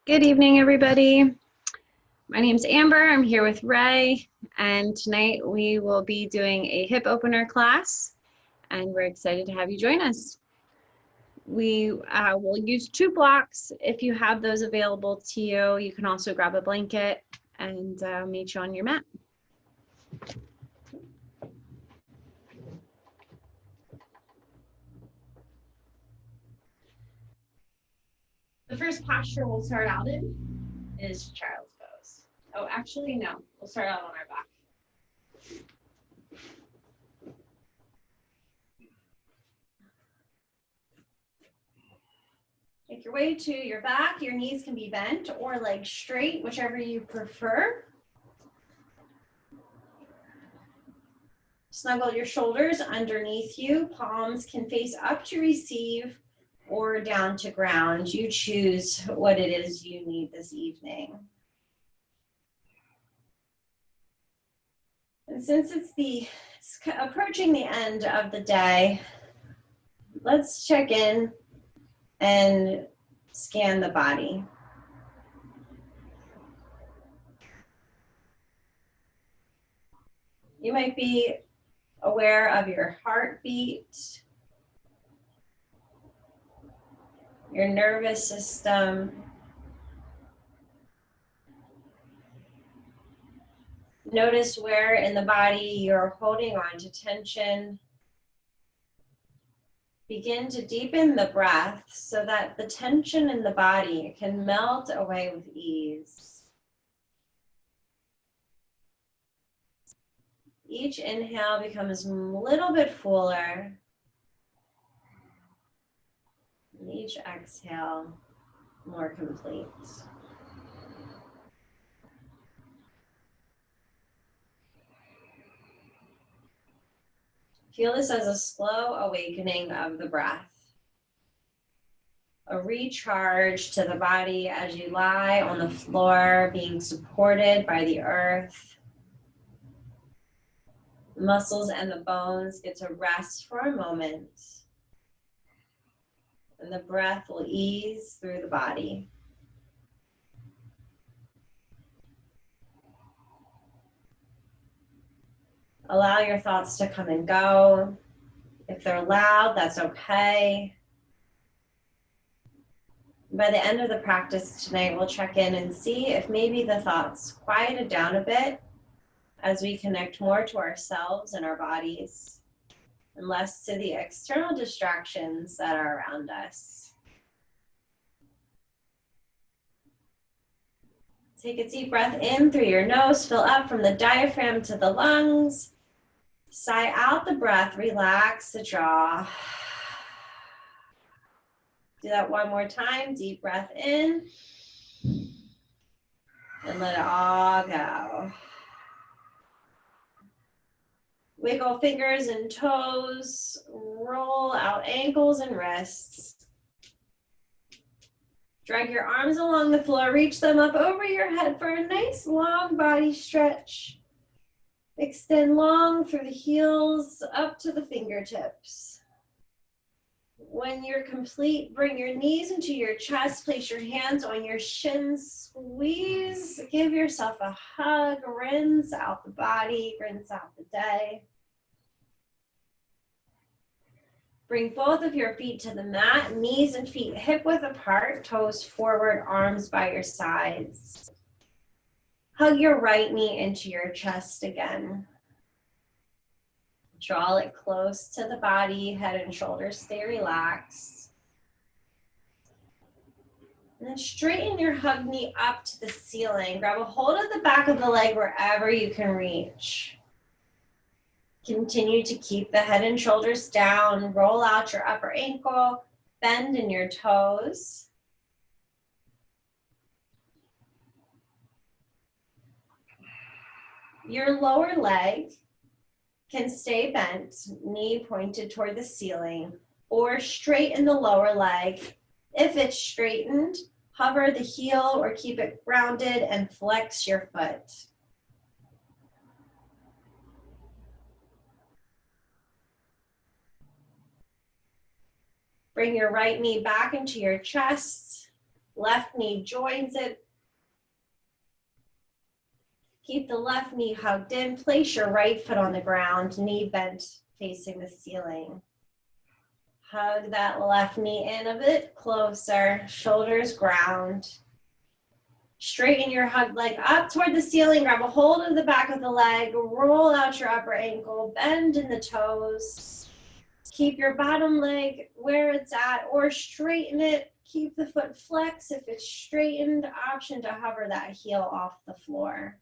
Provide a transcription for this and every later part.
Good evening, everybody. My name's Amber. I'm here with Ray, and tonight we will be doing a hip opener class, and we're excited to have you join us. We will use 2 blocks. If you have those available to you, you can also grab a blanket and meet you on your mat. The first posture we'll start out in is child's pose. Oh, actually, no. We'll start out on our back. Make your way to your back. Your knees can be bent or legs straight, whichever you prefer. Snuggle your shoulders underneath you. Palms can face up to receive or down to ground. You choose what it is you need this evening. And since it's approaching the end of the day, let's check in and scan the body. You might be aware of your heartbeat, your nervous system. Notice where in the body you're holding on to tension. Begin to deepen the breath so that the tension in the body can melt away with ease. Each inhale becomes a little bit fuller. And each exhale more complete. Feel this as a slow awakening of the breath. A recharge to the body as you lie on the floor, being supported by the earth. The muscles and the bones get to rest for a moment. And the breath will ease through the body. Allow your thoughts to come and go. If they're loud, that's okay. By the end of the practice tonight, we'll check in and see if maybe the thoughts quieted down a bit as we connect more to ourselves and our bodies, and less to the external distractions that are around us. Take a deep breath in through your nose, fill up from the diaphragm to the lungs. Sigh out the breath, relax the jaw. Do that one more time, deep breath in, and let it all go. Wiggle fingers and toes, roll out ankles and wrists. Drag your arms along the floor, reach them up over your head for a nice long body stretch. Extend long through the heels up to the fingertips. When you're complete, bring your knees into your chest, place your hands on your shins, squeeze, give yourself a hug, rinse out the body, rinse out the day. Bring both of your feet to the mat, knees and feet hip width apart, toes forward, arms by your sides. Hug your right knee into your chest again. Draw it close to the body, head and shoulders stay relaxed. And then straighten your hug knee up to the ceiling. Grab a hold of the back of the leg wherever you can reach. Continue to keep the head and shoulders down. Roll out your upper ankle, bend in your toes. Your lower leg can stay bent, knee pointed toward the ceiling, or straighten the lower leg. If it's straightened, hover the heel or keep it grounded and flex your foot. Bring your right knee back into your chest. Left knee joins it. Keep the left knee hugged in. Place your right foot on the ground, knee bent facing the ceiling. Hug that left knee in a bit closer, shoulders ground. Straighten your hug leg up toward the ceiling, grab a hold of the back of the leg, roll out your upper ankle, bend in the toes. Keep your bottom leg where it's at or straighten it. Keep the foot flexed. If it's straightened, option to hover that heel off the floor.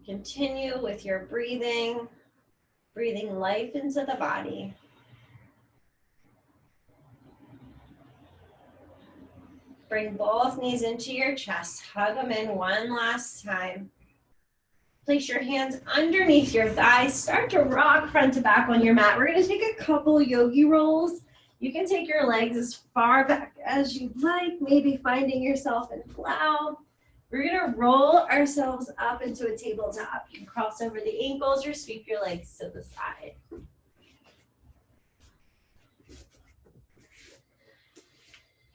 Continue with your breathing, breathing life into the body. Bring both knees into your chest. Hug them in one last time. Place your hands underneath your thighs. Start to rock front to back on your mat. We're going to take a couple yogi rolls. You can take your legs as far back as you'd like, maybe finding yourself in plow. We're going to roll ourselves up into a tabletop. You can cross over the ankles or sweep your legs to the side.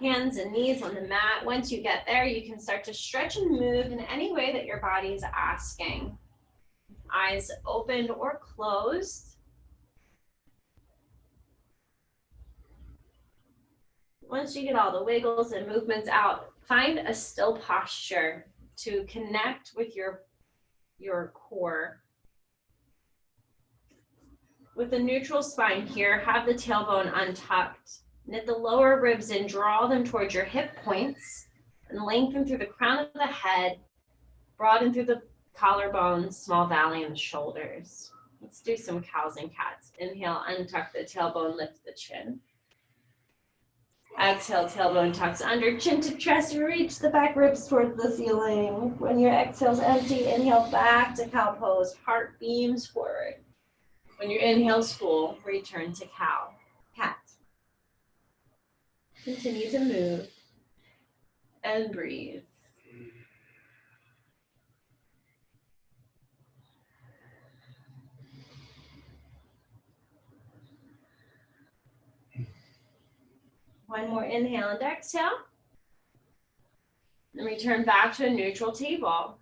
Hands and knees on the mat. Once you get there, you can start to stretch and move in any way that your body is asking. Eyes opened or closed. Once you get all the wiggles and movements out, find a still posture to connect with your core. With a neutral spine here, have the tailbone untucked. Knit the lower ribs in, draw them towards your hip points, and lengthen through the crown of the head, broaden through the collarbones, small valley in the shoulders. Let's do some cows and cats. Inhale, untuck the tailbone, lift the chin. Exhale, tailbone tucks under, chin to chest, reach the back ribs towards the ceiling. When your exhale's empty, inhale back to cow pose, heart beams forward. When your inhale's full, return to cow, cat. Continue to move and breathe. One more inhale and exhale. And return back to a neutral table.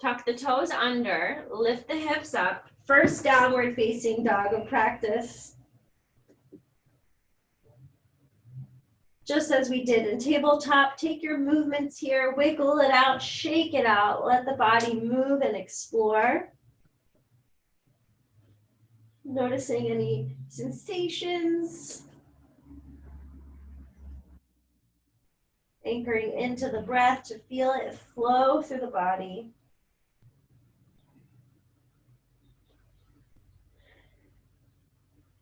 Tuck the toes under, lift the hips up. First downward facing dog of practice. Just as we did in tabletop, take your movements here, wiggle it out, shake it out, let the body move and explore. Noticing any sensations. Anchoring into the breath to feel it flow through the body.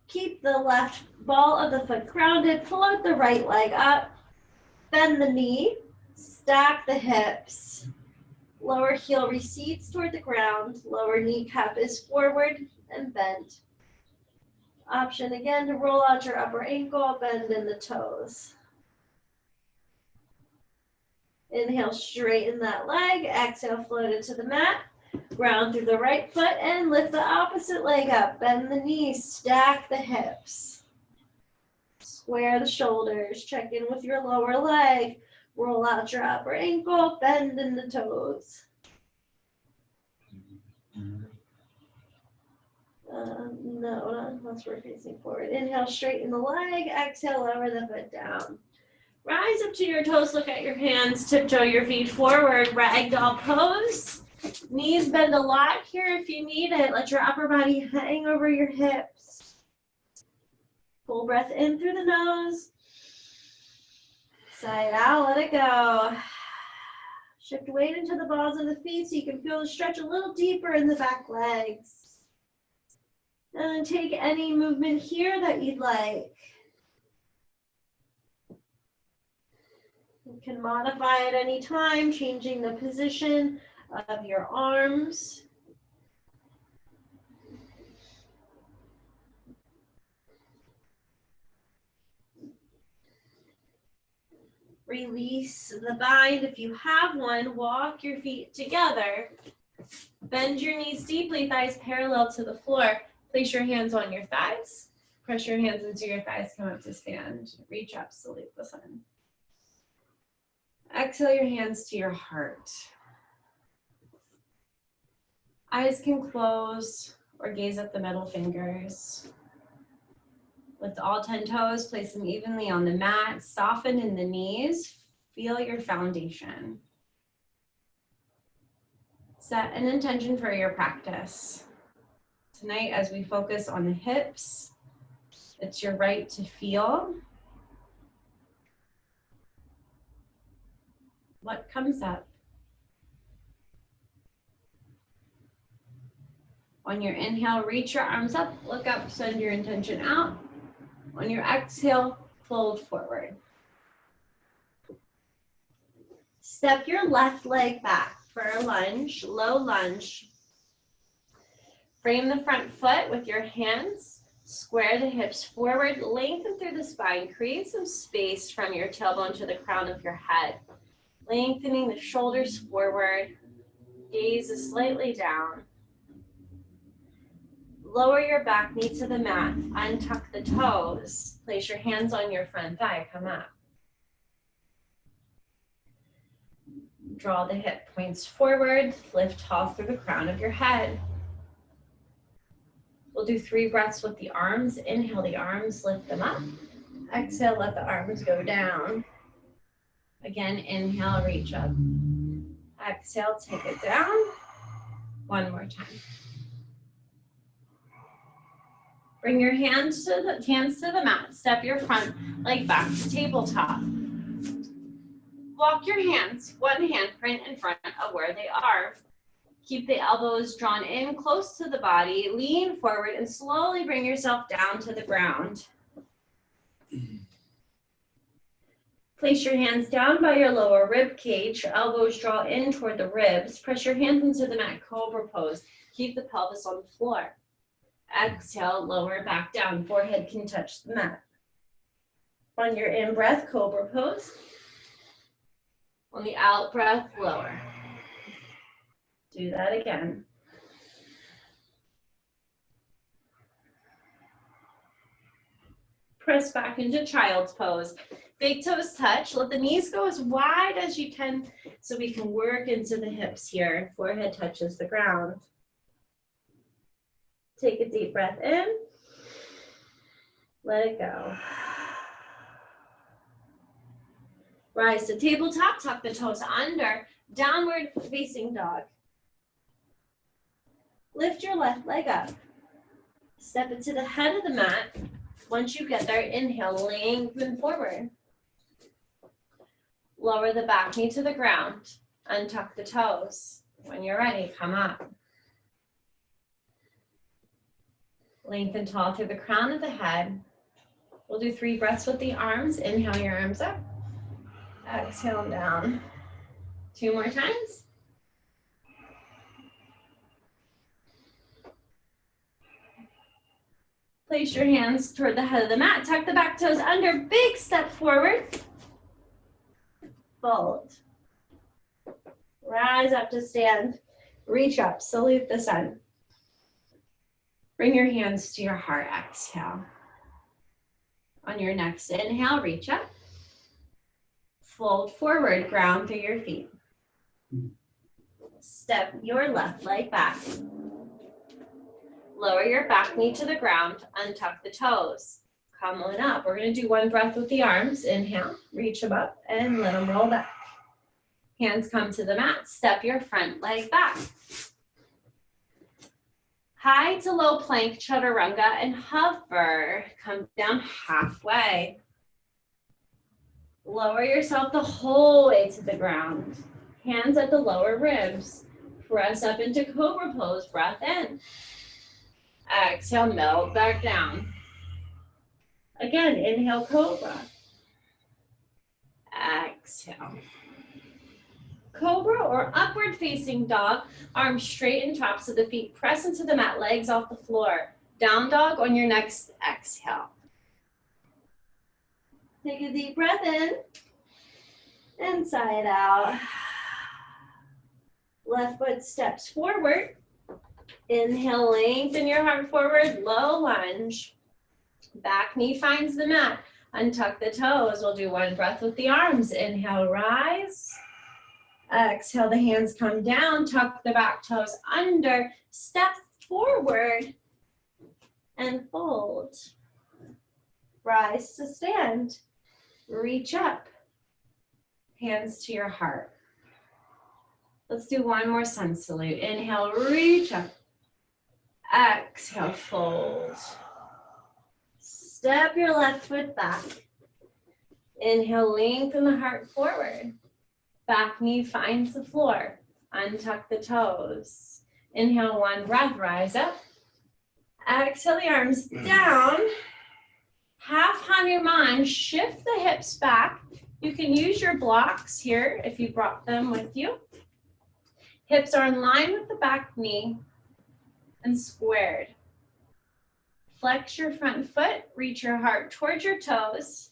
Keep the left ball of the foot grounded, float the right leg up, bend the knee, stack the hips. Lower heel recedes toward the ground, lower kneecap is forward and bent. Option again to roll out your upper ankle, bend in the toes. Inhale, straighten that leg, exhale, float it to the mat. Ground through the right foot and lift the opposite leg up. Bend the knees, stack the hips. Square the shoulders, check in with your lower leg. Roll out your upper ankle, bend in the toes. No, unless we're facing forward. Inhale, straighten the leg. Exhale, lower the foot down. Rise up to your toes, look at your hands, tiptoe your feet forward, ragdoll pose. Knees bend a lot here if you need it. Let your upper body hang over your hips. Full breath in through the nose. Sigh it out, let it go. Shift weight into the balls of the feet so you can feel the stretch a little deeper in the back legs. And then take any movement here that you'd like. You can modify at any time, changing the position of your arms. Release the bind if you have one. Walk your feet together. Bend your knees deeply, thighs parallel to the floor. Place your hands on your thighs. Press your hands into your thighs, come up to stand. Reach up, salute the sun. Exhale your hands to your heart. Eyes can close or gaze at the middle fingers. Lift all 10 toes, place them evenly on the mat. Soften in the knees. Feel your foundation. Set an intention for your practice. Tonight, as we focus on the hips, it's your right to feel what comes up. On your inhale, reach your arms up, look up, send your intention out. On your exhale, fold forward. Step your left leg back for a lunge, low lunge. Frame the front foot with your hands. Square the hips forward, lengthen through the spine. Create some space from your tailbone to the crown of your head. Lengthening the shoulders forward. Gaze is slightly down. Lower your back knee to the mat. Untuck the toes. Place your hands on your front thigh. Come up. Draw the hip points forward. Lift tall through the crown of your head. We'll do 3 breaths with the arms. Inhale the arms, lift them up. Exhale, let the arms go down. Again, inhale, reach up. Exhale, take it down. One more time. Bring your hands to the mat. Step your front leg back to tabletop. Walk your hands, one handprint in front of where they are. Keep the elbows drawn in close to the body. Lean forward and slowly bring yourself down to the ground. Place your hands down by your lower rib cage. Elbows draw in toward the ribs. Press your hands into the mat, cobra pose. Keep the pelvis on the floor. Exhale, lower back down. Forehead can touch the mat. On your in breath, cobra pose. On the out breath, lower. Do that again. Press back into child's pose. Big toes touch. Let the knees go as wide as you can so we can work into the hips here. Forehead touches the ground. Take a deep breath in. Let it go. Rise to tabletop. Tuck the toes under. Downward facing dog. Lift your left leg up. Step it to the head of the mat. Once you get there, inhale, lengthen forward. Lower the back knee to the ground. Untuck the toes. When you're ready, come up. Lengthen tall through the crown of the head. We'll do 3 breaths with the arms. Inhale your arms up. Exhale them down. 2 more times. Place your hands toward the head of the mat. Tuck the back toes under. Big step forward. Fold. Rise up to stand. Reach up. Salute the sun. Bring your hands to your heart. Exhale. On your next inhale, reach up. Fold forward. Ground through your feet. Step your left leg back. Lower your back knee to the ground, untuck the toes. Come on up. We're going to do 1 breath with the arms. Inhale, reach them up and let them roll back. Hands come to the mat. Step your front leg back. High to low plank, chaturanga, and hover. Come down halfway. Lower yourself the whole way to the ground. Hands at the lower ribs. Press up into cobra pose. Breath in. Exhale, melt back down. Again, inhale, cobra. Exhale. Cobra or upward facing dog, arms straight and tops of the feet. Press into the mat, legs off the floor. Down dog on your next exhale. Take a deep breath in. And sigh it out. Left foot steps forward. Inhale, lengthen your heart forward, low lunge. Back knee finds the mat. Untuck the toes. We'll do one breath with the arms. Inhale, rise. Exhale, the hands come down. Tuck the back toes under. Step forward and fold. Rise to stand. Reach up. Hands to your heart. Let's do one more sun salute. Inhale, reach up. Exhale, fold. Step your left foot back. Inhale, lengthen the heart forward. Back knee finds the floor. Untuck the toes. Inhale, one breath, rise up. Exhale the arms down. Half Hanuman, shift the hips back. You can use your blocks here if you brought them with you. Hips are in line with the back knee and squared. Flex your front foot, reach your heart towards your toes,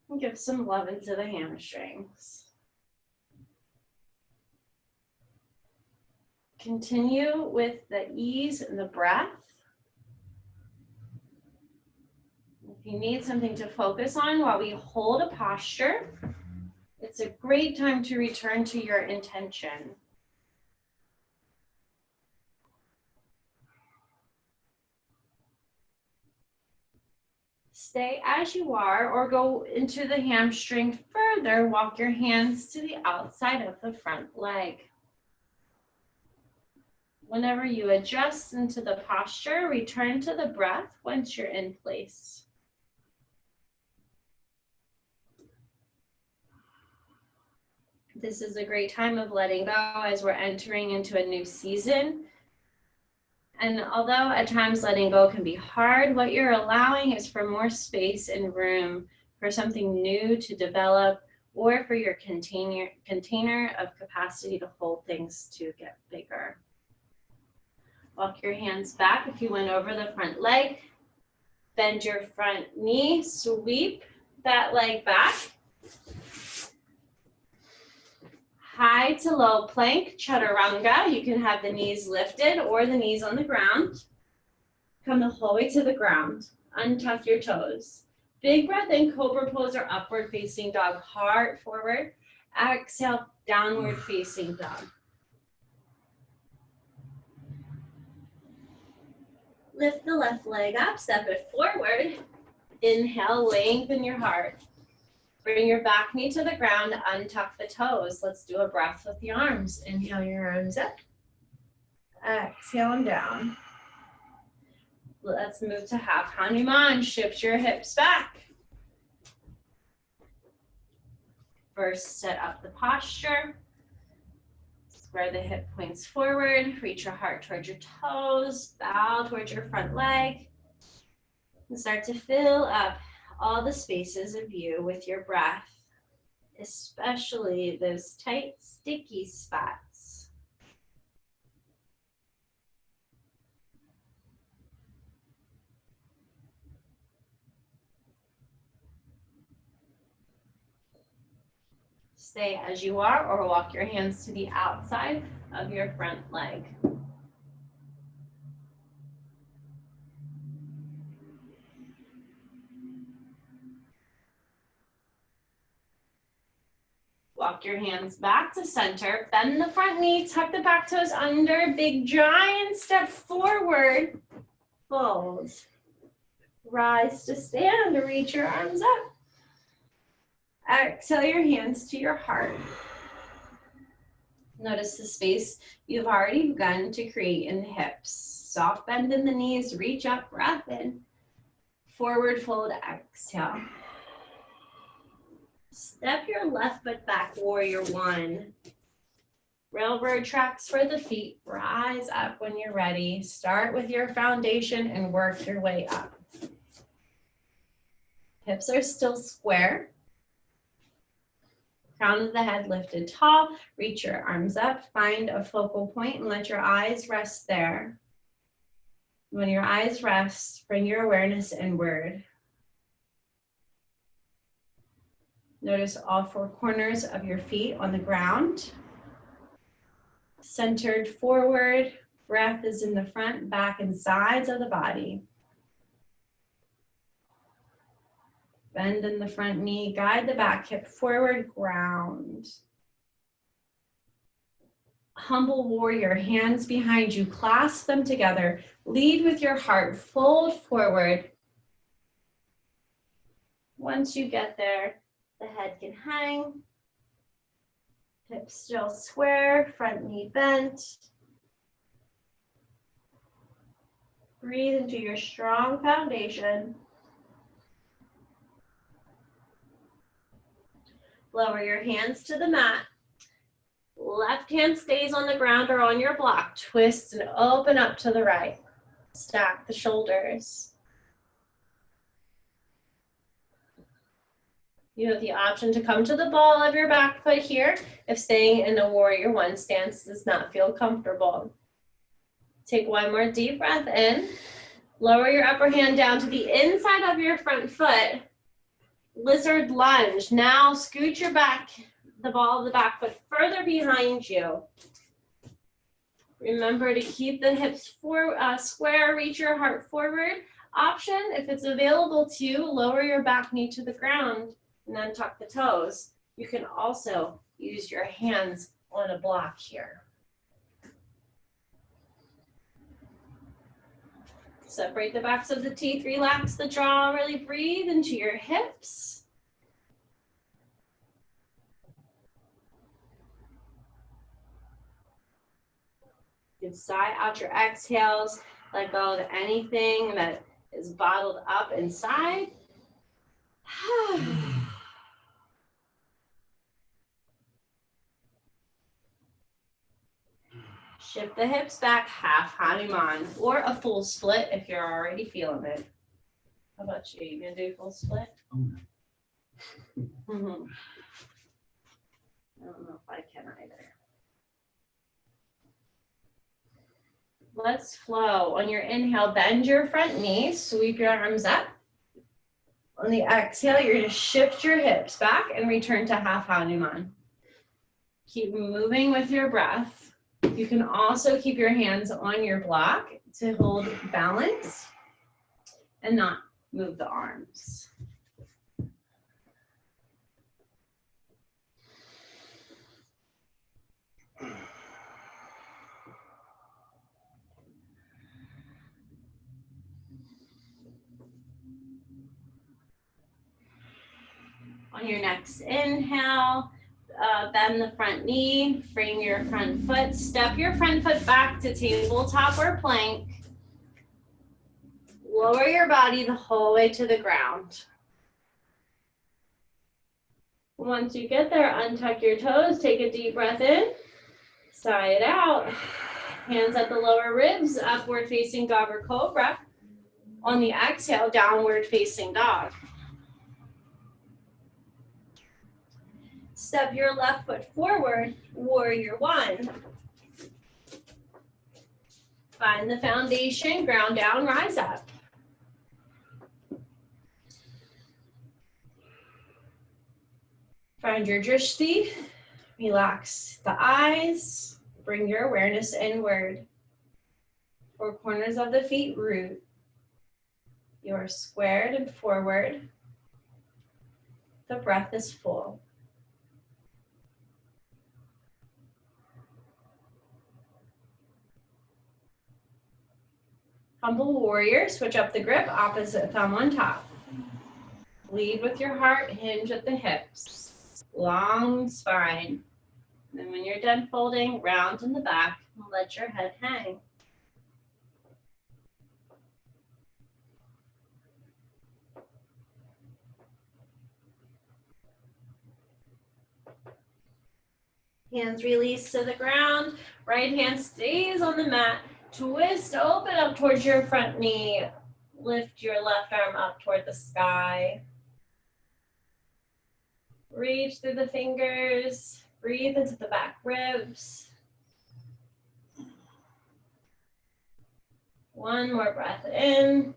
and give some love into the hamstrings. Continue with the ease and the breath. If you need something to focus on while we hold a posture, it's a great time to return to your intention. Stay as you are or go into the hamstring further. Walk your hands to the outside of the front leg. Whenever you adjust into the posture, return to the breath once you're in place. This is a great time of letting go as we're entering into a new season. And although at times letting go can be hard, what you're allowing is for more space and room for something new to develop or for your container of capacity to hold things to get bigger. Walk your hands back if you went over the front leg. Bend your front knee, sweep that leg back. High to low plank, chaturanga. You can have the knees lifted or the knees on the ground. Come the whole way to the ground. Untuck your toes. Big breath in, cobra pose or upward facing dog. Heart forward. Exhale, downward facing dog. Lift the left leg up, step it forward. Inhale, lengthen your heart. Bring your back knee to the ground, untuck the toes. Let's do a breath with the arms. Inhale your arms up. Exhale them down. Let's move to half Hanuman. Shift your hips back. First, set up the posture. Square the hip points forward. Reach your heart towards your toes. Bow towards your front leg. And start to fill up all the spaces of you with your breath, especially those tight, sticky spots. Stay as you are or walk your hands to the outside of your front leg. Walk your hands back to center. Bend the front knee, tuck the back toes under. Big giant step forward. Fold. Rise to stand or reach your arms up. Exhale your hands to your heart. Notice the space you've already begun to create in the hips. Soft bend in the knees, reach up, breath in. Forward fold, exhale. Step your left foot back, warrior one. Railbird tracks for the feet. Rise up when you're ready. Start with your foundation and work your way up. Hips are still square. Crown of the head lifted tall. Reach your arms up. Find a focal point and let your eyes rest there. When your eyes rest, bring your awareness inward. Notice all four corners of your feet on the ground. Centered forward. Breath is in the front, back, and sides of the body. Bend in the front knee, guide the back hip forward, ground. Humble warrior, hands behind you, clasp them together. Lead with your heart, fold forward. Once you get there, the head can hang. Hips still square, front knee bent. Breathe into your strong foundation. Lower your hands to the mat. Left hand stays on the ground or on your block. Twist and open up to the right. Stack the shoulders. You have the option to come to the ball of your back foot here if staying in a warrior one stance does not feel comfortable. Take one more deep breath in. Lower your upper hand down to the inside of your front foot. Lizard lunge. Now scoot your back, the ball of the back foot further behind you. Remember to keep the hips square, reach your heart forward. Option, if it's available to you, lower your back knee to the ground and then tuck the toes. You can also use your hands on a block here. Separate the backs of the teeth, relax the jaw, really breathe into your hips. You can sigh out your exhales, let go of anything that is bottled up inside. Shift the hips back, half Hanuman, or a full split if you're already feeling it. How about you? You gonna do a full split? I don't know if I can either. Let's flow. On your inhale, bend your front knee, sweep your arms up. On the exhale, you're gonna shift your hips back and return to half Hanuman. Keep moving with your breath. You can also keep your hands on your block to hold balance and not move the arms. On your next inhale, bend the front knee, frame your front foot, step your front foot back to tabletop or plank. Lower your body the whole way to the ground. Once you get there, untuck your toes, take a deep breath in, sigh it out. Hands at the lower ribs, upward facing dog or cobra. On the exhale, downward facing dog. Step your left foot forward, warrior one. Find the foundation, ground down, rise up. Find your drishti, relax the eyes, bring your awareness inward. Four corners of the feet root. You are squared and forward. The breath is full. Humble warrior, switch up the grip, opposite thumb on top. Lead with your heart, hinge at the hips. Long spine. Then when you're done folding, round in the back, and let your head hang. Hands release to the ground, right hand stays on the mat. Twist, open up towards your front knee. Lift your left arm up toward the sky. Reach through the fingers. Breathe into the back ribs. One more breath in.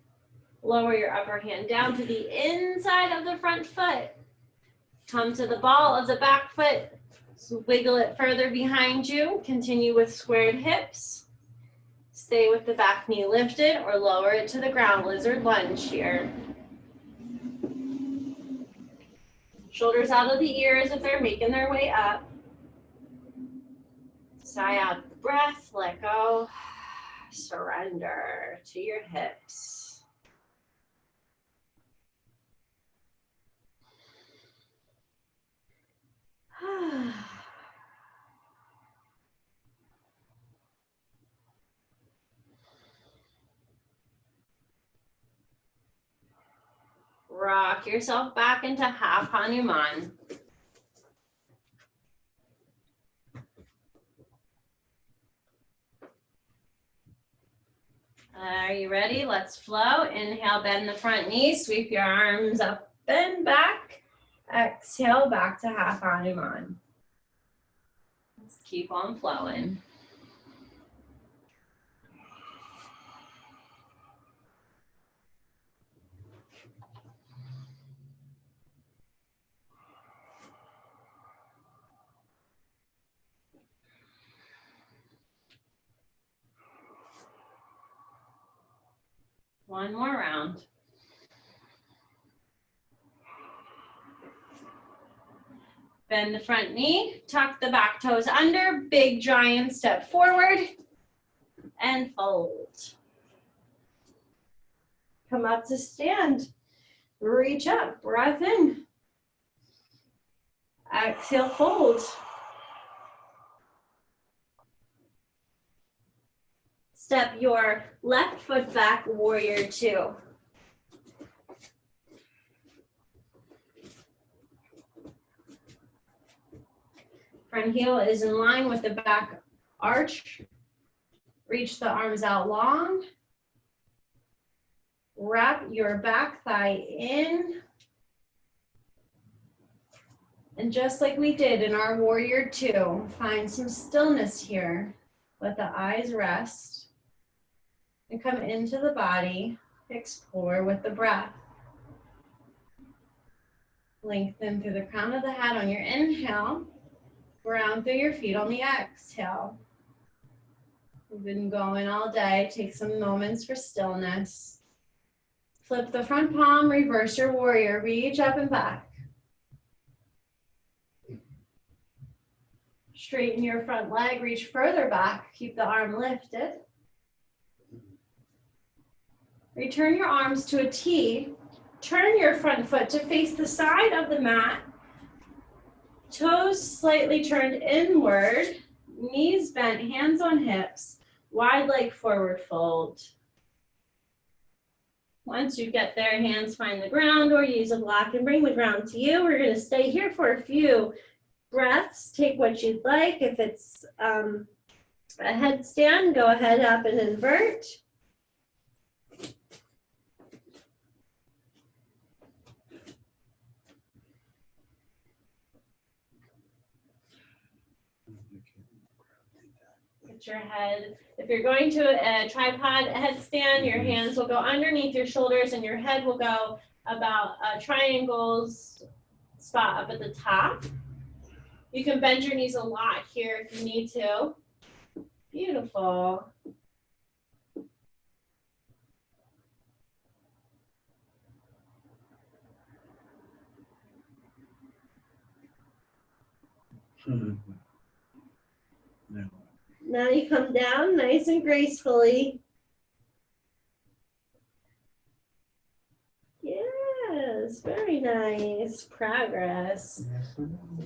Lower your upper hand down to the inside of the front foot. Come to the ball of the back foot. So wiggle it further behind you. Continue with squared hips. Stay with the back knee lifted or lower it to the ground. Lizard lunge here. Shoulders out of the ears if they're making their way up. Sigh out the breath, let go. Surrender to your hips. Rock yourself back into half Hanuman. Are you ready? Let's flow. Inhale, bend the front knee, sweep your arms up and back. Exhale, back to half Hanuman. Let's keep on flowing. One more round. Bend the front knee, tuck the back toes under, big giant step forward, and fold. Come up to stand. Reach up, breath in. Exhale, fold. Step your left foot back, warrior two. Front heel is in line with the back arch. Reach the arms out long. Wrap your back thigh in. And just like we did in our warrior two, find some stillness here. Let the eyes rest. And come into the body, explore with the breath. Lengthen through the crown of the head on your inhale. Ground through your feet on the exhale. We've been going all day. Take some moments for stillness. Flip the front palm, reverse your warrior. Reach up and back. Straighten your front leg, reach further back. Keep the arm lifted. Return your arms to a T. Turn your front foot to face the side of the mat. Toes slightly turned inward. Knees bent, hands on hips. Wide leg forward fold. Once you get there, hands find the ground or use a block and bring the ground to you. We're going to stay here for a few breaths. Take what you'd like. If it's a headstand, go ahead up and invert. Your head. If you're going to a tripod headstand, your hands will go underneath your shoulders and your head will go about a triangle's spot up at the top. You can bend your knees a lot here if you need to. Beautiful. Now you come down nice and gracefully. Yes, very nice. Progress.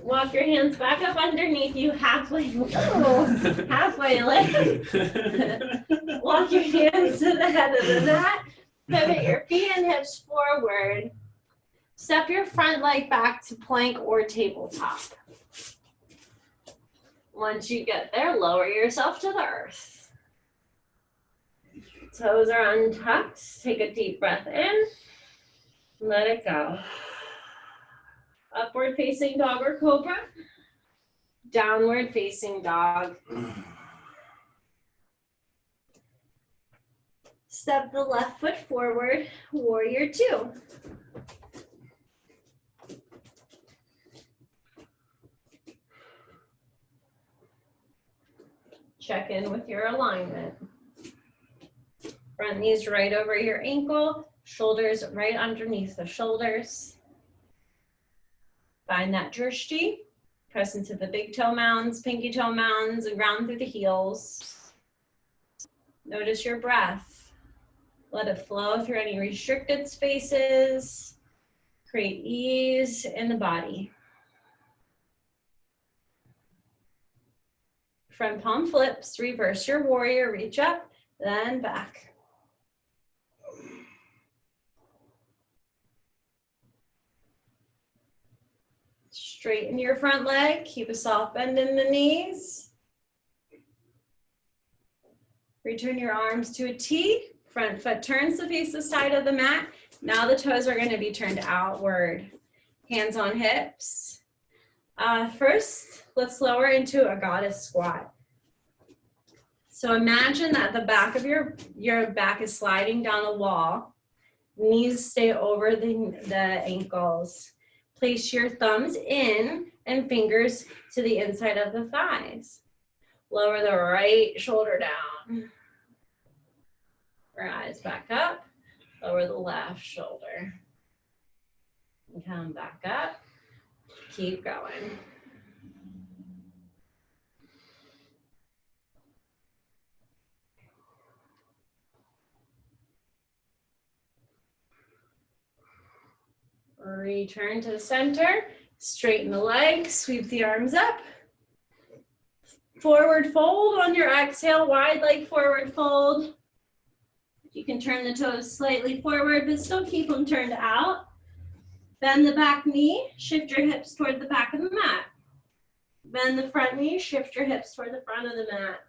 Walk your hands back up underneath you halfway. Oh, halfway lift. Walk your hands to the head of the mat. Pivot your feet and hips forward. Step your front leg back to plank or tabletop. Once you get there, lower yourself to the earth. Toes are untucked. Take a deep breath in. Let it go. Upward facing dog or cobra. Downward facing dog. Step the left foot forward, warrior two. Check in with your alignment. Front knees right over your ankle, shoulders right underneath the shoulders. Find that drishti. Press into the big toe mounds, pinky toe mounds, and ground through the heels. Notice your breath. Let it flow through any restricted spaces. Create ease in the body. Front palm flips, reverse your warrior, reach up, then back. Straighten your front leg, keep a soft bend in the knees. Return your arms to a T. Front foot turns to face the side of the mat. Now the toes are going to be turned outward. Hands on hips. First, let's lower into a goddess squat. So imagine that the back of your back is sliding down the wall. Knees stay over the ankles. Place your thumbs in and fingers to the inside of the thighs. Lower the right shoulder down. Rise back up. Lower the left shoulder. And come back up. Keep going. Return to the center. Straighten the legs. Sweep the arms up. Forward fold on your exhale. Wide leg forward fold. You can turn the toes slightly forward, but still keep them turned out. Bend the back knee. Shift your hips toward the back of the mat. Bend the front knee. Shift your hips toward the front of the mat.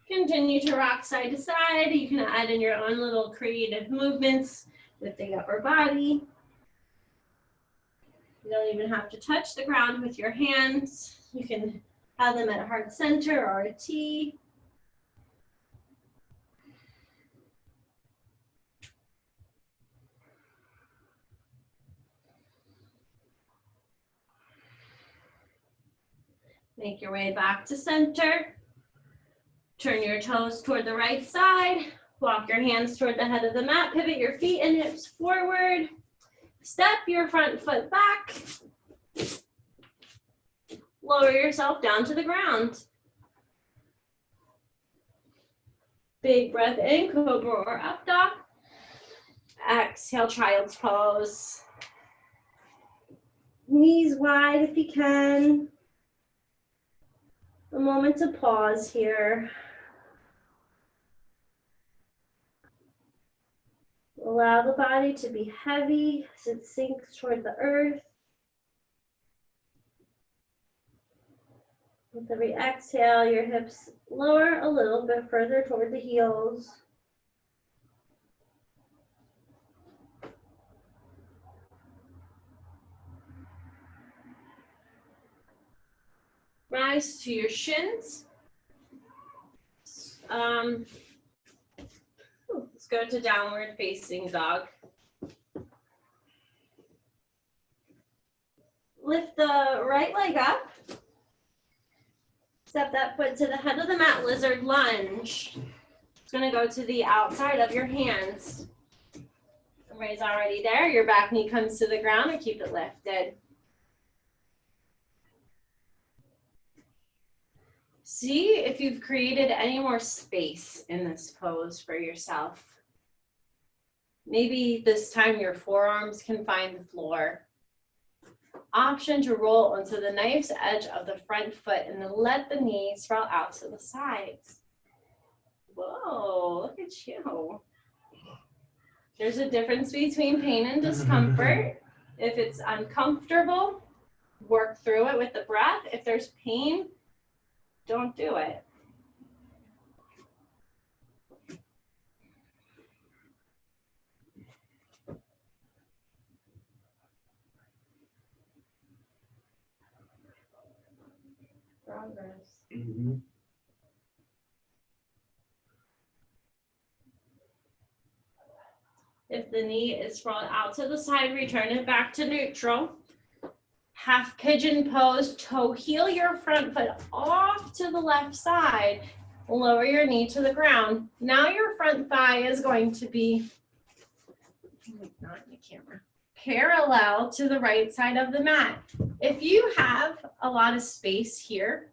Continue to rock side to side. You can add in your own little creative movements with the upper body. You don't even have to touch the ground with your hands. You can have them at heart center or a T. Make your way back to center. Turn your toes toward the right side. Walk your hands toward the head of the mat. Pivot your feet and hips forward. Step your front foot back. Lower yourself down to the ground. Big breath in, cobra or up dog. Exhale, child's pose. Knees wide if you can. A moment to pause here. Allow the body to be heavy as it sinks toward the earth. With every exhale, your hips lower a little bit further toward the heels. Rise to your shins. Let's go to downward facing dog. Lift the right leg up. Step that foot to the head of the mat, lizard lunge. It's gonna go to the outside of your hands. Everybody's already there. Your back knee comes to the ground and keep it lifted. See if you've created any more space in this pose for yourself. Maybe this time your forearms can find the floor. Option to roll onto the knife's edge of the front foot and then let the knees sprawl out to the sides. Whoa, look at you. There's a difference between pain and discomfort. If it's uncomfortable, work through it with the breath. If there's pain, don't do it. Progress. Mm-hmm. If the knee is sprawled out to the side, return it back to neutral. Half pigeon pose, toe heel your front foot off to the left side. Lower your knee to the ground. Now your front thigh is going to be, not in the camera, parallel to the right side of the mat. If you have a lot of space here,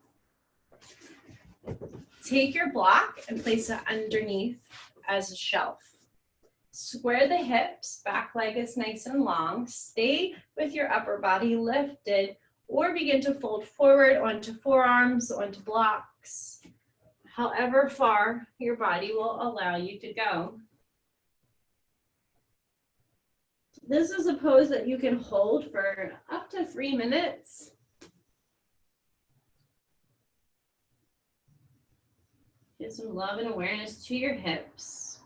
take your block and place it underneath as a shelf. Square the hips, back leg is nice and long. Stay with your upper body lifted or begin to fold forward onto forearms, onto blocks, however far your body will allow you to go. This is a pose that you can hold for up to 3 minutes. Give some love and awareness to your hips.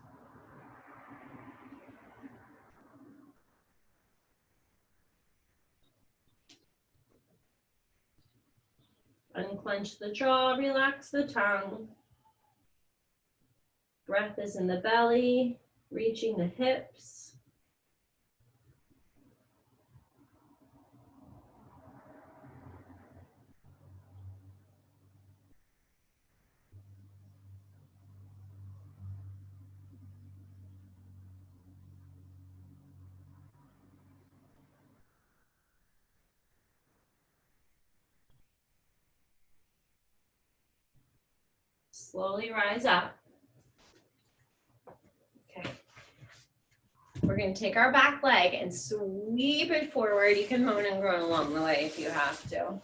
Unclench the jaw, relax the tongue. Breath is in the belly, reaching the hips. Slowly rise up. Okay. We're going to take our back leg and sweep it forward. You can moan and groan along the way if you have to.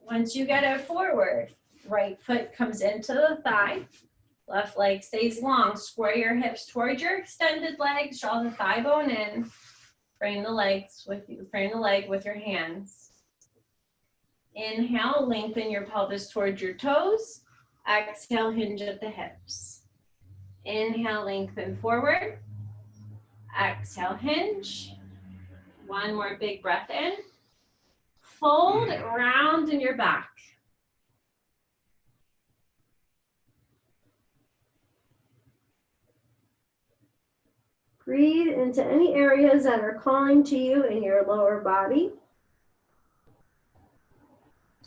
Once you get it forward, right foot comes into the thigh. Left leg stays long. Square your hips towards your extended legs. Draw the thigh bone in. Frame the leg with your hands. Inhale, lengthen your pelvis towards your toes. Exhale, hinge at the hips. Inhale, lengthen forward. Exhale, hinge. One more big breath in. Fold, round in your back. Breathe into any areas that are calling to you in your lower body.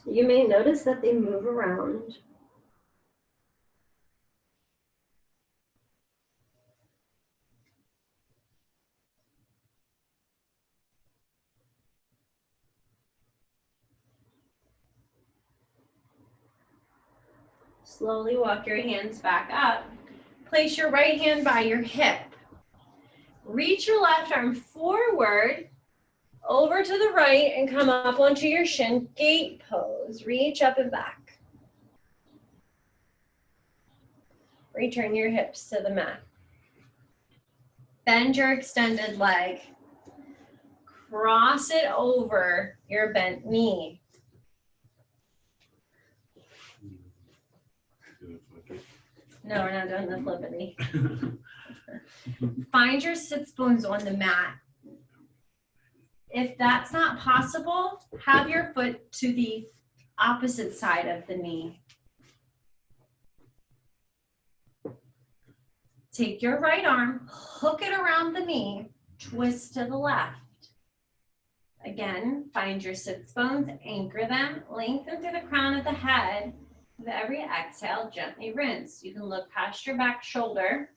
You may notice that they move around. Slowly walk your hands back up. Place your right hand by your hip. Reach your left arm forward, over to the right, and come up onto your shin gate pose. Reach up and back. Return your hips to the mat. Bend your extended leg. Cross it over your bent knee. No, we're not doing the flippity. Find your sits bones on the mat. If that's not possible, have your foot to the opposite side of the knee. Take your right arm, hook it around the knee, twist to the left. Again, find your sits bones, anchor them, lengthen through the crown of the head. With every exhale, gently rinse. You can look past your back shoulder.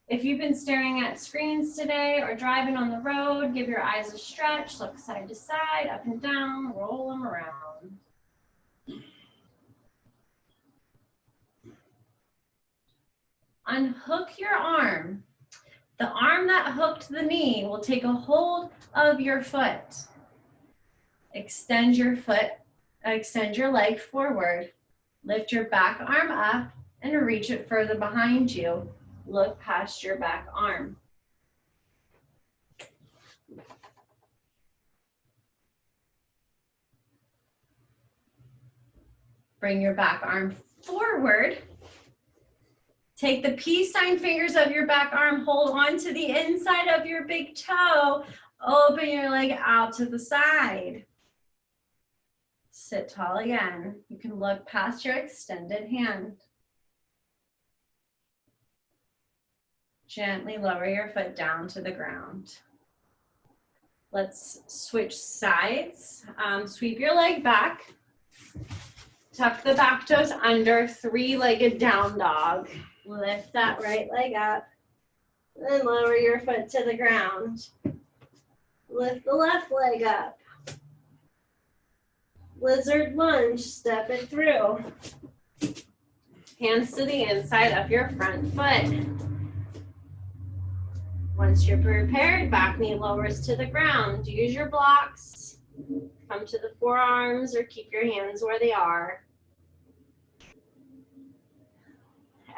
If you've been staring at screens today or driving on the road, give your eyes a stretch, look side to side, up and down, roll them around. Unhook your arm. The arm that hooked the knee will take a hold of your foot. Extend your leg forward. Lift your back arm up and reach it further behind you. Look past your back arm. Bring your back arm forward. Take the peace sign fingers of your back arm, hold on to the inside of your big toe, open your leg out to the side. Sit tall again. You can look past your extended hand. Gently lower your foot down to the ground. Let's switch sides. Sweep your leg back. Tuck the back toes under, three-legged down dog. Lift that right leg up. Then lower your foot to the ground. Lift the left leg up. Lizard lunge, step it through. Hands to the inside of your front foot. Once you're prepared, back knee lowers to the ground. Use your blocks. Come to the forearms or keep your hands where they are.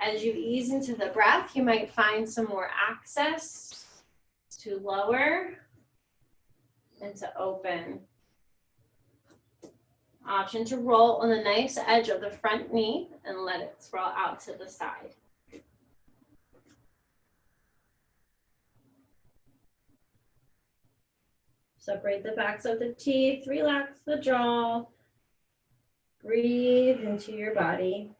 As you ease into the breath, you might find some more access to lower and to open. Option to roll on the nice edge of the front knee and let it sprawl out to the side. Separate the backs of the teeth, relax the jaw. Breathe into your body.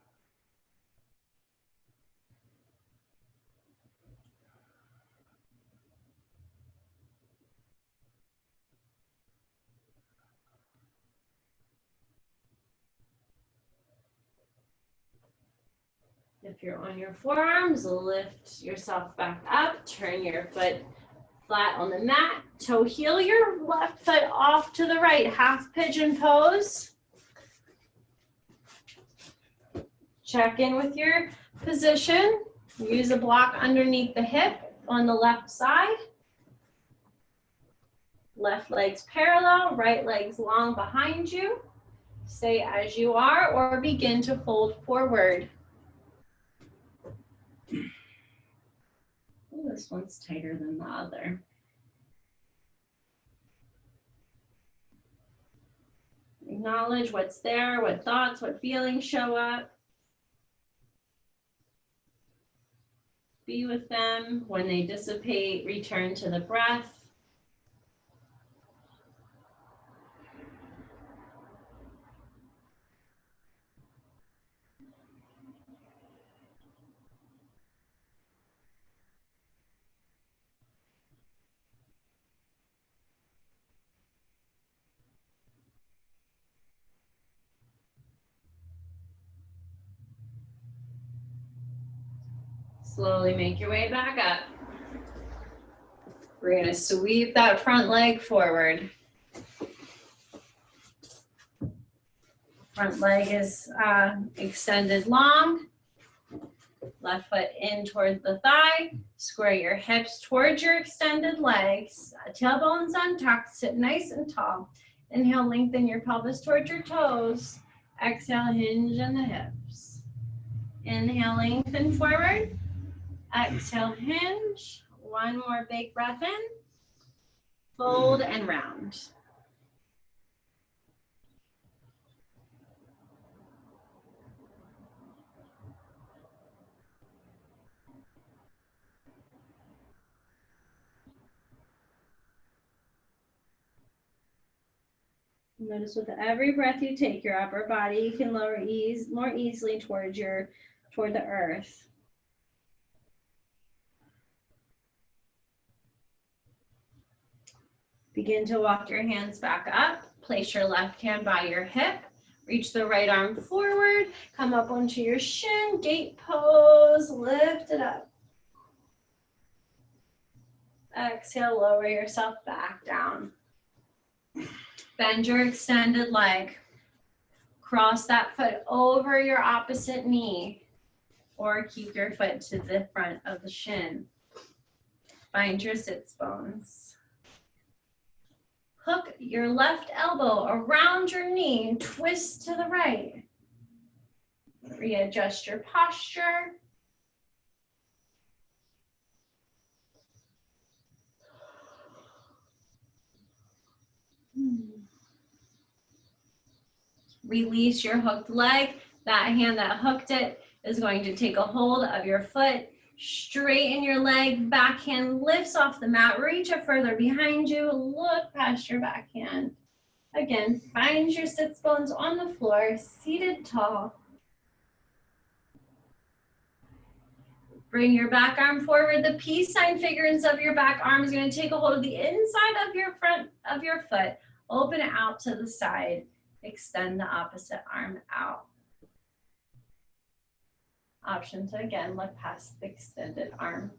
If you're on your forearms, lift yourself back up, turn your foot flat on the mat, toe heel your left foot off to the right, half pigeon pose. Check in with your position. Use a block underneath the hip on the left side. Left leg's parallel, right leg's long behind you. Stay as you are or begin to fold forward. Ooh, this one's tighter than the other. Acknowledge what's there, what thoughts, what feelings show up. Be with them. When they dissipate, return to the breath. Slowly make your way back up. We're going to sweep that front leg forward. Front leg is extended long. Left foot in towards the thigh. Square your hips towards your extended legs. Tailbones untucked. Sit nice and tall. Inhale, lengthen your pelvis towards your toes. Exhale, hinge in the hips. Inhale, lengthen forward. Exhale, hinge. One more big breath in. Fold and round. Notice with every breath you take, your upper body you can lower more easily toward the earth. Begin to walk your hands back up. Place your left hand by your hip. Reach the right arm forward. Come up onto your shin. Gate pose. Lift it up. Exhale, lower yourself back down. Bend your extended leg. Cross that foot over your opposite knee. Or keep your foot to the front of the shin. Find your sits bones. Hook your left elbow around your knee and twist to the right. Readjust your posture. Release your hooked leg. That hand that hooked it is going to take a hold of your foot. Straighten your leg. Backhand lifts off the mat. Reach it further behind you. Look past your backhand. Again, find your sits bones on the floor, seated tall. Bring your back arm forward. The peace sign figurines of your back arm is going to take a hold of the inside of your front of your foot. Open it out to the side. Extend the opposite arm out. Option to again look past the extended arm.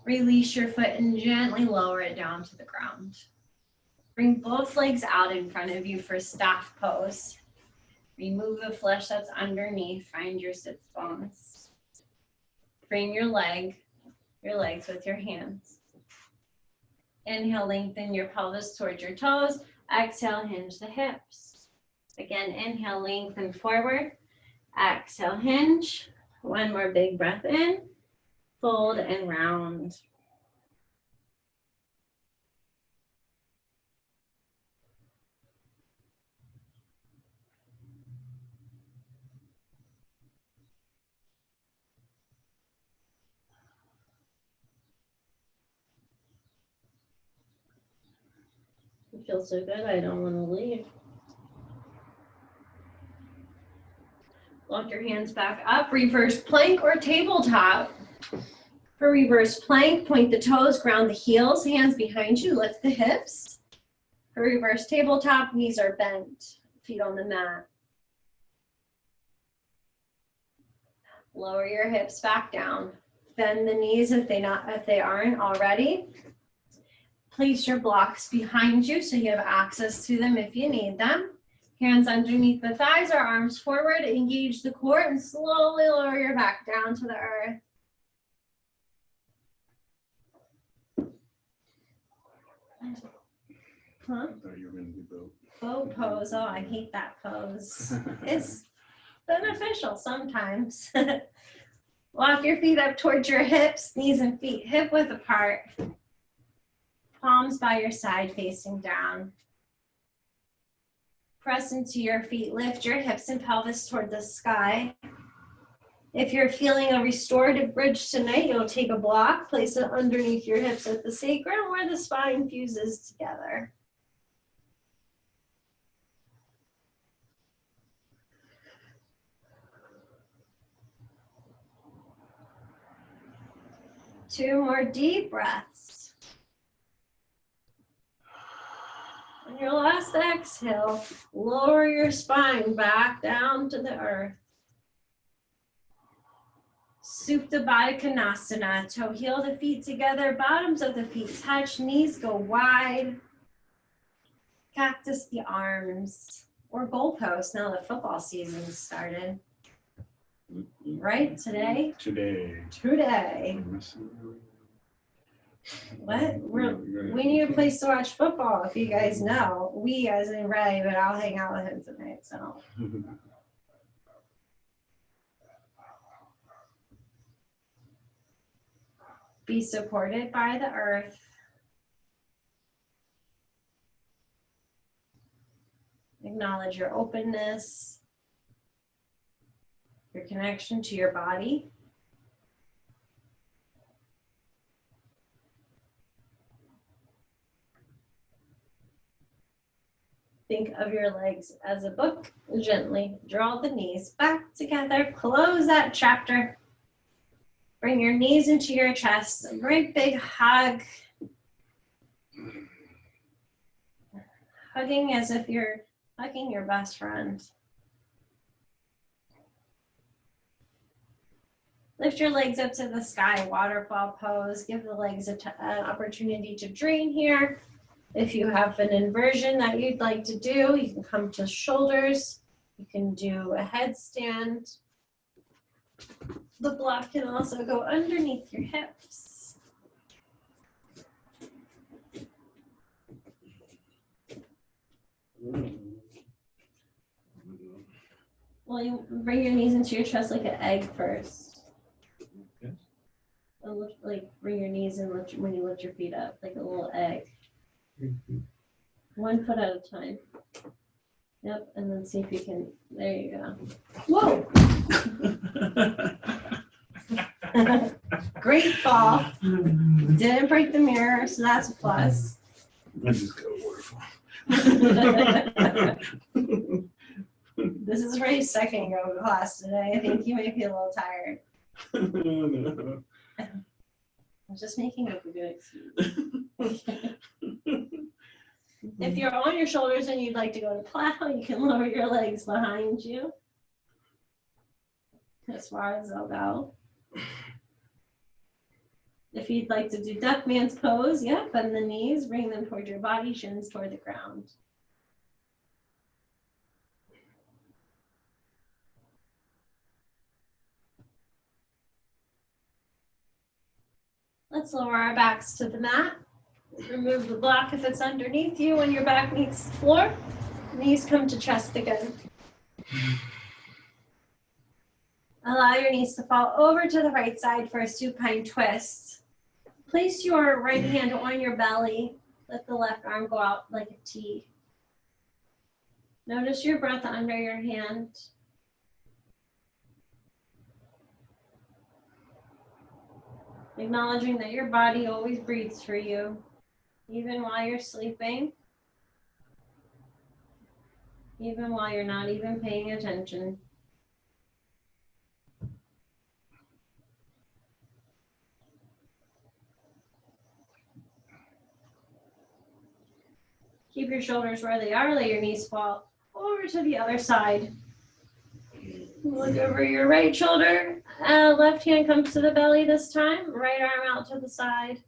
Release your foot and gently lower it down to the ground. Bring both legs out in front of you for staff pose. Remove the flesh that's underneath. Find your sits bones. Frame your legs with your hands. Inhale, lengthen your pelvis towards your toes. Exhale, hinge the hips. Again, inhale, lengthen forward. Exhale, hinge. One more big breath in. Fold and round. It feels so good, I don't want to leave. Walk your hands back up, reverse plank or tabletop. For reverse plank, point the toes, ground the heels, hands behind you, lift the hips. For reverse tabletop, knees are bent, feet on the mat. Lower your hips back down. Bend the knees if they aren't already. Place your blocks behind you so you have access to them if you need them. Hands underneath the thighs or arms forward. Engage the core and slowly lower your back down to the earth. Huh? I thought you were going to do both. Boat pose. Oh, I hate that pose. It's beneficial sometimes. Walk your feet up towards your hips, knees and feet hip width apart. Palms by your side facing down. Press into your feet, lift your hips and pelvis toward the sky. If you're feeling a restorative bridge tonight, you'll take a block, place it underneath your hips at the sacrum where the spine fuses together. Two more deep breaths. On your last exhale, lower your spine back down to the earth. Supta Baddha Konasana. Toe heel the feet together, bottoms of the feet touch, knees go wide. Cactus the arms, or goalpost now that football season started. Right, today? Today. What? We need a place to watch football, if you guys know. We, as in Ray, but I'll hang out with him tonight, so. Be supported by the earth. Acknowledge your openness, your connection to your body. Think of your legs as a book. Gently draw the knees back together. Close that chapter. Bring your knees into your chest. A great big hug. Hugging as if you're hugging your best friend. Lift your legs up to the sky, waterfall pose. Give the legs an opportunity to drain here. If you have an inversion that you'd like to do, you can come to shoulders. You can do a headstand. The block can also go underneath your hips. Well, you bring your knees into your chest like an egg first. Okay. And lift, like bring your knees and lift when you lift your feet up, like a little egg. One foot at a time. Yep, and then see if you can. There you go. Whoa! Great fall. Didn't break the mirror, so that's a plus. I just got a waterfall. This is Ray's second yoga class today. I think you may be a little tired. No. I'm just making up a good excuse. If you're on your shoulders and you'd like to go to plow, you can lower your legs behind you. As far as they'll go. If If you'd like to do duck man's pose, yeah, bend the knees, bring them toward your body, shins toward the ground. Let's lower our backs to the mat. Remove the block if it's underneath you when your back meets the floor. Knees come to chest again. Allow your knees to fall over to the right side for a supine twist. Place your right hand on your belly. Let the left arm go out like a T. Notice your breath under your hand. Acknowledging that your body always breathes for you, even while you're sleeping, even while you're not even paying attention. Keep your shoulders where they are, let your knees fall over to the other side. Look over your right shoulder. Left hand comes to the belly this time. Right arm out to the side.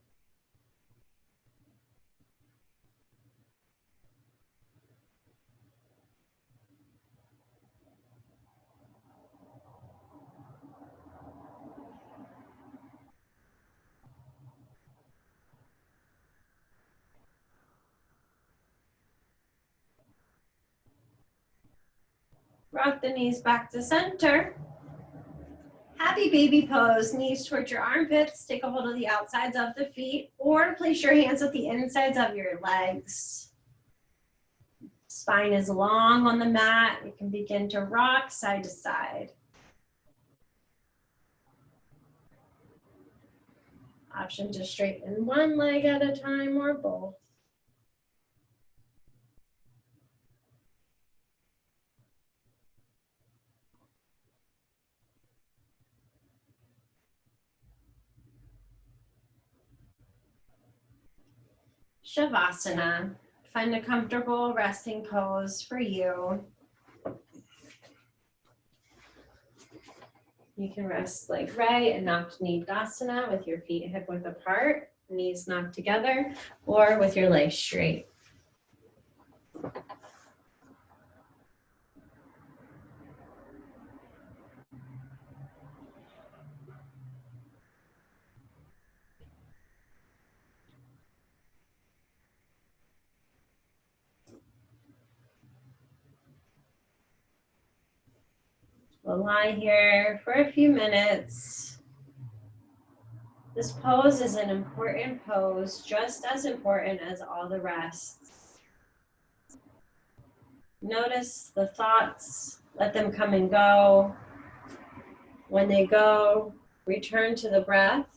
Rock the knees back to center. Happy baby pose, knees towards your armpits. Take a hold of the outsides of the feet or place your hands at the insides of your legs. Spine is long on the mat. You can begin to rock side to side. Option to straighten one leg at a time or both. Shavasana. Find a comfortable resting pose for you. You can rest leg right and knocked knee dasana with your feet hip width apart, knees knocked together, or with your legs straight. We'll lie here for a few minutes. This pose is an important pose, just as important as all the rest. Notice the thoughts, let them come and go. When they go, return to the breath.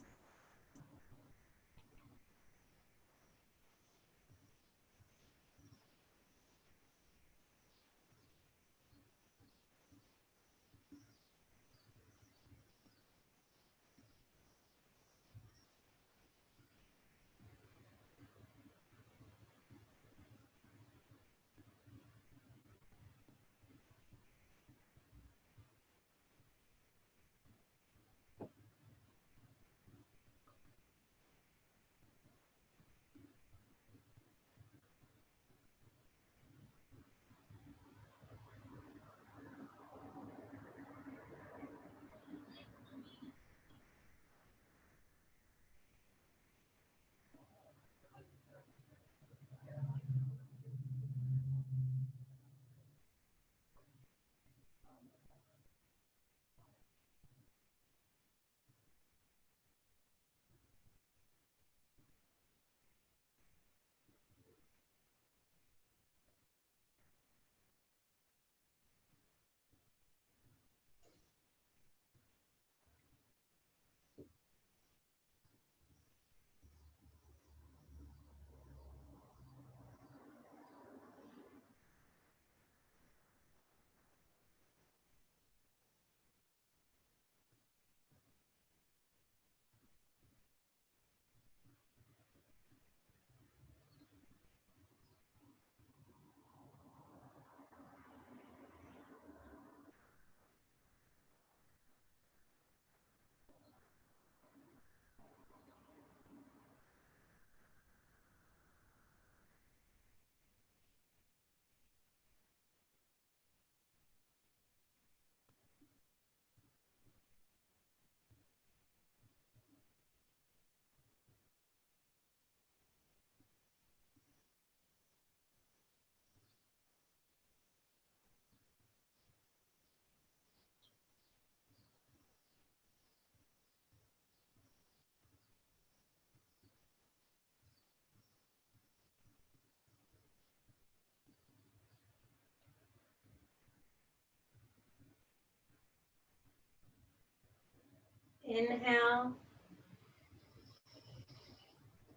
Inhale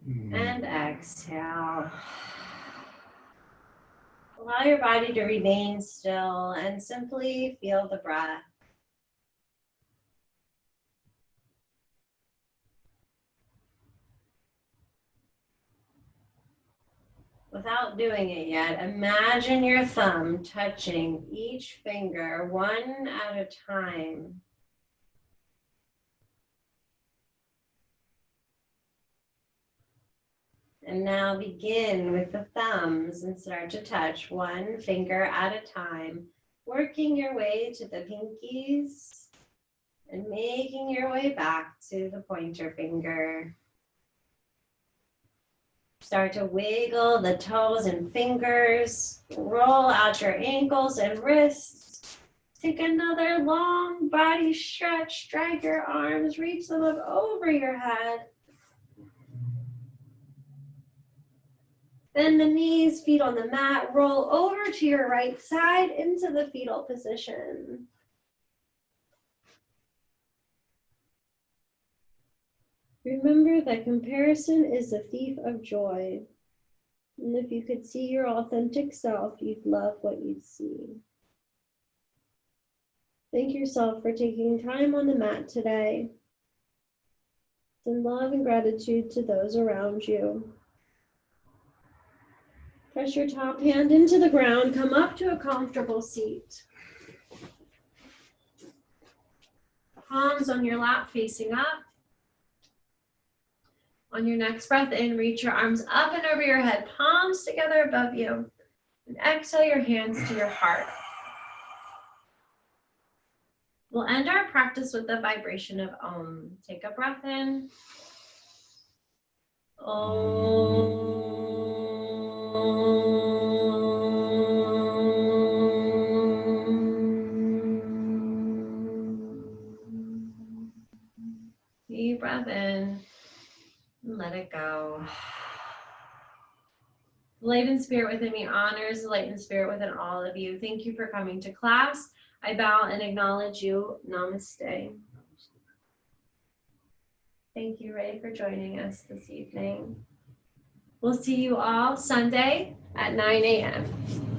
Mm. and exhale. Allow your body to remain still and simply feel the breath. Without doing it yet, imagine your thumb touching each finger one at a time. And now begin with the thumbs and start to touch one finger at a time, working your way to the pinkies and making your way back to the pointer finger. Start to wiggle the toes and fingers, roll out your ankles and wrists. Take another long body stretch, drag your arms, reach them up over your head. Bend the knees, feet on the mat, roll over to your right side into the fetal position. Remember that comparison is the thief of joy. And if you could see your authentic self, you'd love what you'd see. Thank yourself for taking time on the mat today. Send love and gratitude to those around you. Press your top hand into the ground, come up to a comfortable seat. Palms on your lap facing up. On your next breath in, reach your arms up and over your head, palms together above you. And exhale your hands to your heart. We'll end our practice with the vibration of Om. Take a breath in. Deep breath in. And let it go. The light and spirit within me honors the light and spirit within all of you. Thank you for coming to class. I bow and acknowledge you. Namaste. Thank you, Ray, for joining us this evening. We'll see you all Sunday at 9 a.m.